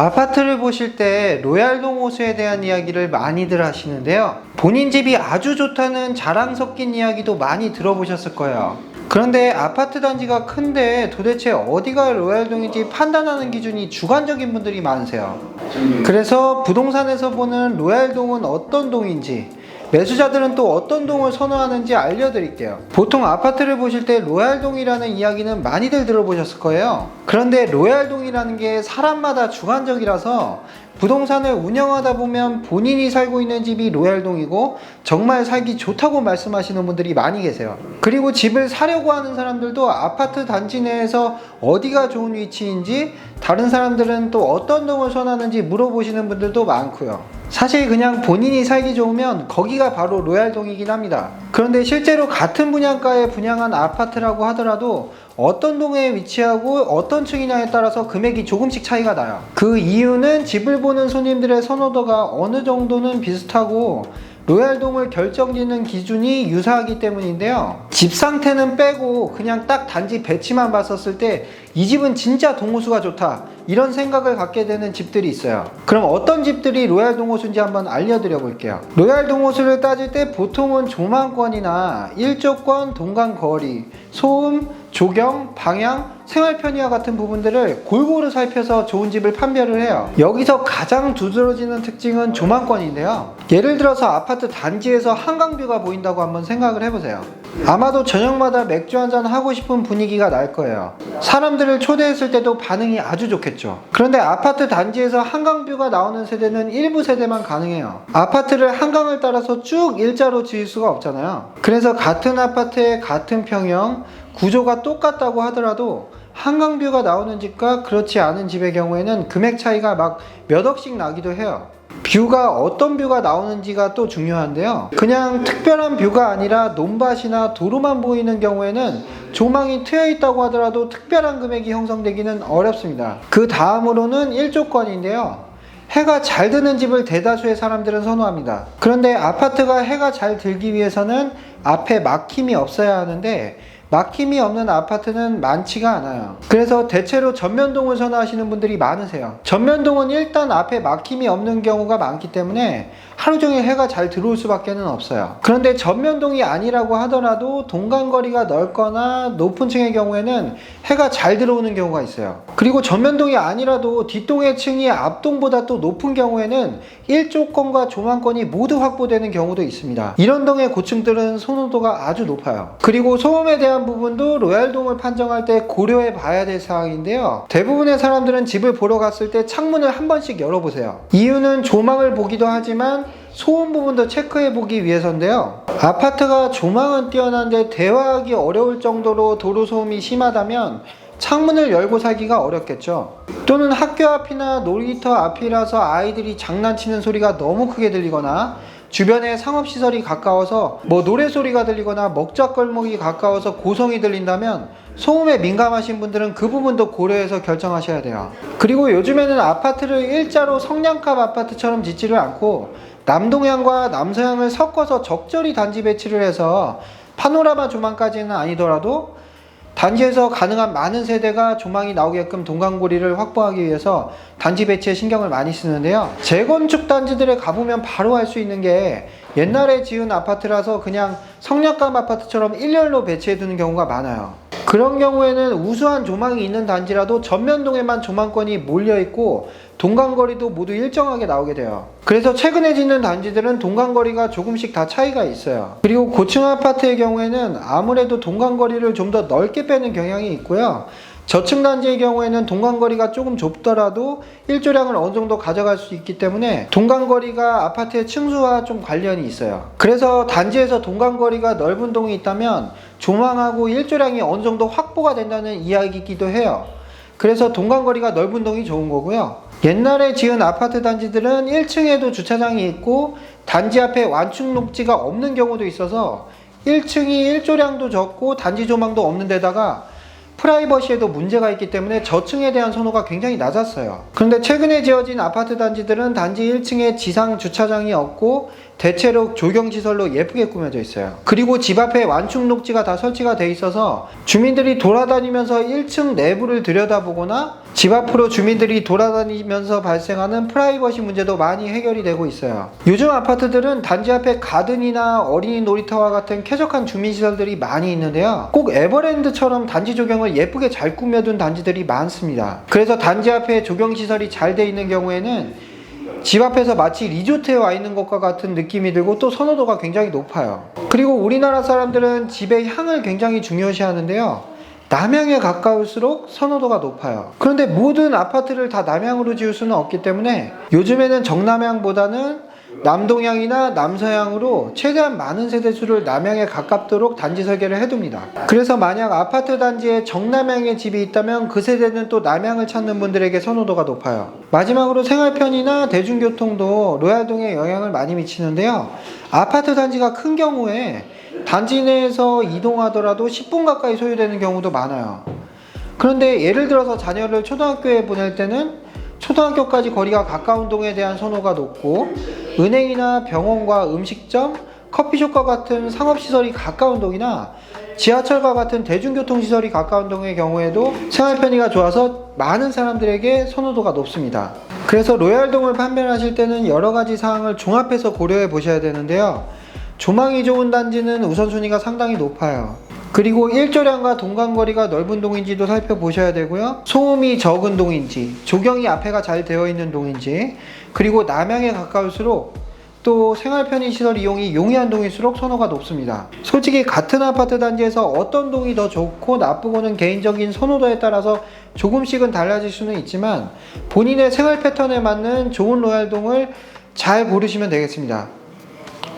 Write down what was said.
아파트를 보실 때 로얄동 호수에 대한 이야기를 많이들 하시는데요. 본인 집이 아주 좋다는 자랑 섞인 이야기도 많이 들어보셨을 거예요. 그런데 아파트 단지가 큰데 도대체 어디가 로얄동인지 판단하는 기준이 주관적인 분들이 많으세요. 그래서 부동산에서 보는 로얄동은 어떤 동인지, 매수자들은 또 어떤 동을 선호하는지 알려드릴게요. 보통 아파트를 보실 때 로얄동이라는 이야기는 많이들 들어보셨을 거예요. 그런데 로얄동이라는 게 사람마다 주관적이라서 부동산을 운영하다 보면 본인이 살고 있는 집이 로얄동이고 정말 살기 좋다고 말씀하시는 분들이 많이 계세요. 그리고 집을 사려고 하는 사람들도 아파트 단지 내에서 어디가 좋은 위치인지, 다른 사람들은 또 어떤 동을 선호하는지 물어보시는 분들도 많고요. 사실 그냥 본인이 살기 좋으면 거기가 바로 로얄동이긴 합니다. 그런데 실제로 같은 분양가에 분양한 아파트라고 하더라도 어떤 동에 위치하고 어떤 층이냐에 따라서 금액이 조금씩 차이가 나요. 그 이유는 집을 보는 손님들의 선호도가 어느 정도는 비슷하고 로얄동을 결정짓는 기준이 유사하기 때문인데요. 집 상태는 빼고 그냥 딱 단지 배치만 봤었을 때 이 집은 진짜 동호수가 좋다, 이런 생각을 갖게 되는 집들이 있어요. 그럼 어떤 집들이 로얄동 호수인지 한번 알려드려 볼게요. 로얄동 호수를 따질 때 보통은 조망권이나 일조권, 동간거리, 소음, 조경, 방향, 생활 편의와 같은 부분들을 골고루 살펴서 좋은 집을 판별을 해요. 여기서 가장 두드러지는 특징은 조망권인데요. 예를 들어서 아파트 단지에서 한강뷰가 보인다고 한번 생각을 해보세요. 아마도 저녁마다 맥주 한잔 하고 싶은 분위기가 날 거예요. 사람들을 초대했을 때도 반응이 아주 좋겠죠. 그런데 아파트 단지에서 한강뷰가 나오는 세대는 일부 세대만 가능해요. 아파트를 한강을 따라서 쭉 일자로 지을 수가 없잖아요. 그래서 같은 아파트의 같은 평형, 구조가 똑같다고 하더라도 한강뷰가 나오는 집과 그렇지 않은 집의 경우에는 금액 차이가 막 몇 억씩 나기도 해요. 뷰가 어떤 뷰가 나오는지가 또 중요한데요. 그냥 특별한 뷰가 아니라 논밭이나 도로만 보이는 경우에는 조망이 트여 있다고 하더라도 특별한 금액이 형성되기는 어렵습니다. 그 다음으로는 일조권인데요. 해가 잘 드는 집을 대다수의 사람들은 선호합니다. 그런데 아파트가 해가 잘 들기 위해서는 앞에 막힘이 없어야 하는데 막힘이 없는 아파트는 많지가 않아요. 그래서 대체로 전면동을 선호하시는 분들이 많으세요. 전면동은 일단 앞에 막힘이 없는 경우가 많기 때문에 하루 종일 해가 잘 들어올 수밖에 없어요. 그런데 전면동이 아니라고 하더라도 동간거리가 넓거나 높은 층의 경우에는 해가 잘 들어오는 경우가 있어요. 그리고 전면동이 아니라도 뒷동의 층이 앞동보다 또 높은 경우에는 일조권과 조망권이 모두 확보되는 경우도 있습니다. 이런 동의 고층들은 선호도가 아주 높아요. 그리고 소음에 대한 부분도 로얄동을 판정할 때 고려해 봐야 될 사항인데요. 대부분의 사람들은 집을 보러 갔을 때 창문을 한 번씩 열어보세요. 이유는 조망을 보기도 하지만 소음 부분도 체크해 보기 위해서인데요. 아파트가 조망은 뛰어난데 대화하기 어려울 정도로 도로 소음이 심하다면 창문을 열고 살기가 어렵겠죠. 또는 학교 앞이나 놀이터 앞이라서 아이들이 장난치는 소리가 너무 크게 들리거나 주변에 상업시설이 가까워서 노래소리가 들리거나 먹자골목이 가까워서 고성이 들린다면 소음에 민감하신 분들은 그 부분도 고려해서 결정하셔야 돼요. 그리고 요즘에는 아파트를 일자로 성냥갑 아파트처럼 짓지를 않고 남동향과 남서향을 섞어서 적절히 단지 배치를 해서 파노라마 조망까지는 아니더라도 단지에서 가능한 많은 세대가 조망이 나오게끔 동간거리를 확보하기 위해서 단지 배치에 신경을 많이 쓰는데요. 재건축 단지들에 가보면 바로 알 수 있는 게 옛날에 지은 아파트라서 그냥 성냥갑 아파트처럼 일렬로 배치해 두는 경우가 많아요. 그런 경우에는 우수한 조망이 있는 단지라도 전면동에만 조망권이 몰려있고 동간거리도 모두 일정하게 나오게 돼요. 그래서 최근에 짓는 단지들은 동간거리가 조금씩 다 차이가 있어요. 그리고 고층 아파트의 경우에는 아무래도 동간거리를 좀 더 넓게 빼는 경향이 있고요. 저층 단지의 경우에는 동간거리가 조금 좁더라도 일조량을 어느 정도 가져갈 수 있기 때문에 동간거리가 아파트의 층수와 좀 관련이 있어요. 그래서 단지에서 동간거리가 넓은 동이 있다면 조망하고 일조량이 어느 정도 확보가 된다는 이야기이기도 해요. 그래서 동간거리가 넓은 동이 좋은 거고요. 옛날에 지은 아파트 단지들은 1층에도 주차장이 있고 단지 앞에 완충 녹지가 없는 경우도 있어서 1층이 일조량도 적고 단지 조망도 없는 데다가 프라이버시에도 문제가 있기 때문에 저층에 대한 선호가 굉장히 낮았어요. 그런데 최근에 지어진 아파트 단지들은 단지 1층에 지상 주차장이 없고 대체로 조경시설로 예쁘게 꾸며져 있어요. 그리고 집 앞에 완충 녹지가 다 설치가 돼 있어서 주민들이 돌아다니면서 1층 내부를 들여다보거나 집 앞으로 주민들이 돌아다니면서 발생하는 프라이버시 문제도 많이 해결이 되고 있어요. 요즘 아파트들은 단지 앞에 가든이나 어린이 놀이터와 같은 쾌적한 주민시설들이 많이 있는데요. 꼭 에버랜드처럼 단지 조경을 예쁘게 잘 꾸며둔 단지들이 많습니다. 그래서 단지 앞에 조경시설이 잘 돼 있는 경우에는 집 앞에서 마치 리조트에 와 있는 것과 같은 느낌이 들고 또 선호도가 굉장히 높아요. 그리고 우리나라 사람들은 집의 향을 굉장히 중요시 하는데요. 남향에 가까울수록 선호도가 높아요. 그런데 모든 아파트를 다 남향으로 지을 수는 없기 때문에 요즘에는 정남향보다는 남동향이나 남서향으로 최대한 많은 세대수를 남향에 가깝도록 단지 설계를 해둡니다. 그래서 만약 아파트 단지에 정남향의 집이 있다면 그 세대는 또 남향을 찾는 분들에게 선호도가 높아요. 마지막으로 생활편이나 대중교통도 로얄동에 영향을 많이 미치는데요. 아파트 단지가 큰 경우에 단지 내에서 이동하더라도 10분 가까이 소요되는 경우도 많아요. 그런데 예를 들어서 자녀를 초등학교에 보낼 때는 초등학교까지 거리가 가까운 동에 대한 선호가 높고, 은행이나 병원과 음식점, 커피숍과 같은 상업시설이 가까운 동이나 지하철과 같은 대중교통시설이 가까운 동의 경우에도 생활편의가 좋아서 많은 사람들에게 선호도가 높습니다. 그래서 로얄동을 판매하실 때는 여러가지 사항을 종합해서 고려해 보셔야 되는데요. 조망이 좋은 단지는 우선순위가 상당히 높아요. 그리고 일조량과 동간거리가 넓은 동인지도 살펴보셔야 되고요. 소음이 적은 동인지, 조경이 앞에가 잘 되어 있는 동인지, 그리고 남향에 가까울수록 또 생활편의시설 이용이 용이한 동일수록 선호가 높습니다. 솔직히 같은 아파트 단지에서 어떤 동이 더 좋고 나쁘고는 개인적인 선호도에 따라서 조금씩은 달라질 수는 있지만 본인의 생활 패턴에 맞는 좋은 로얄동을 잘 고르시면 되겠습니다.